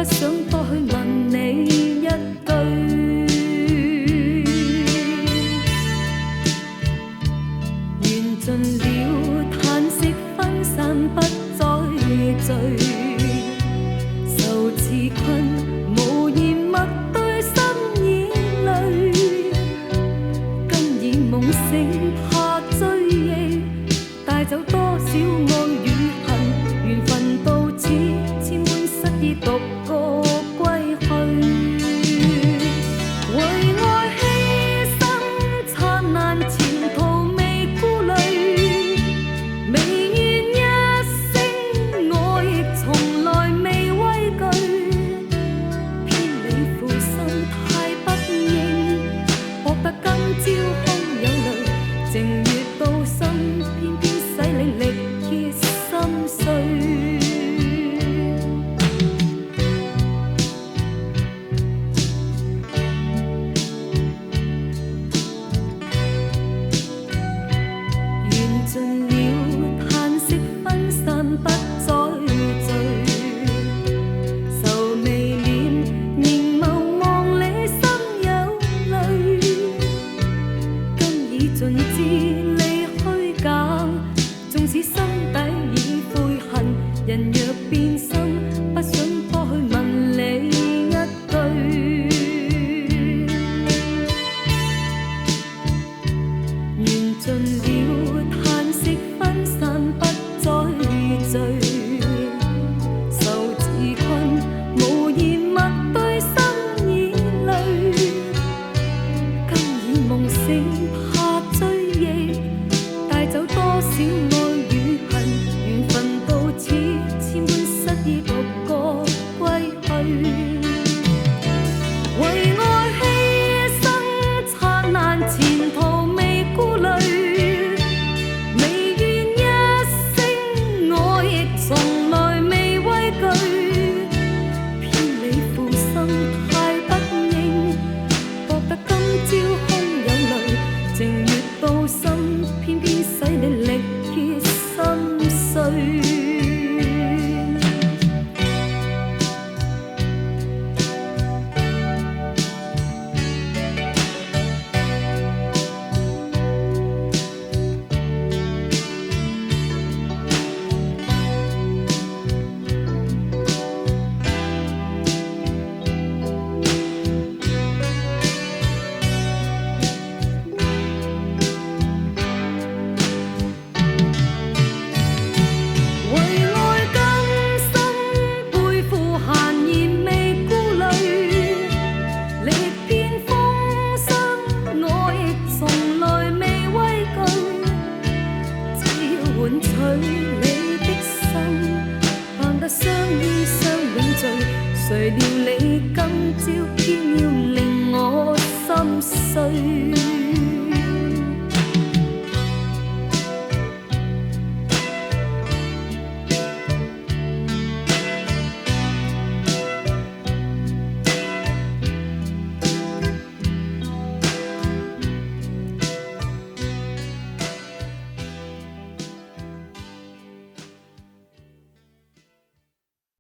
不想多去問你一句。緣盡了，嘆息分散，不再聚。愁自困，無言默對心已累。今已夢醒，怕追憶，帶走多少愛與恨，緣分到此，千般失意獨個歸去。為愛犧牲，燦爛前途未顧慮，未怨一聲，我亦從來未畏懼。偏你負心太不應，博得今朝空有淚，靜月到深，偏偏使你力竭心碎。緣盡了，嘆息分散，不再聚。愁眉臉，凝眸望你心有淚。今已盡知你虛假，縱使心底已悔恨，人若變心，不想多去問你一句。緣盡了，嘆息分散，不再聚。愁自困，無言默對心已累。今已夢醒，怕追憶，帶走多少愛與恨，緣分到此，千般失意獨個歸去。為愛犧牲，燦爛前途未顧慮，未怨一聲，我亦從來未畏懼。偏你負心太不應，博得今朝空有淚，靜月到深，偏偏使你力竭心碎。為愛甘心背負閒言未顧慮，歷遍風霜我亦從來未畏懼。只要換取你的心，盼得相依相永聚。誰料你今朝偏要令我心碎。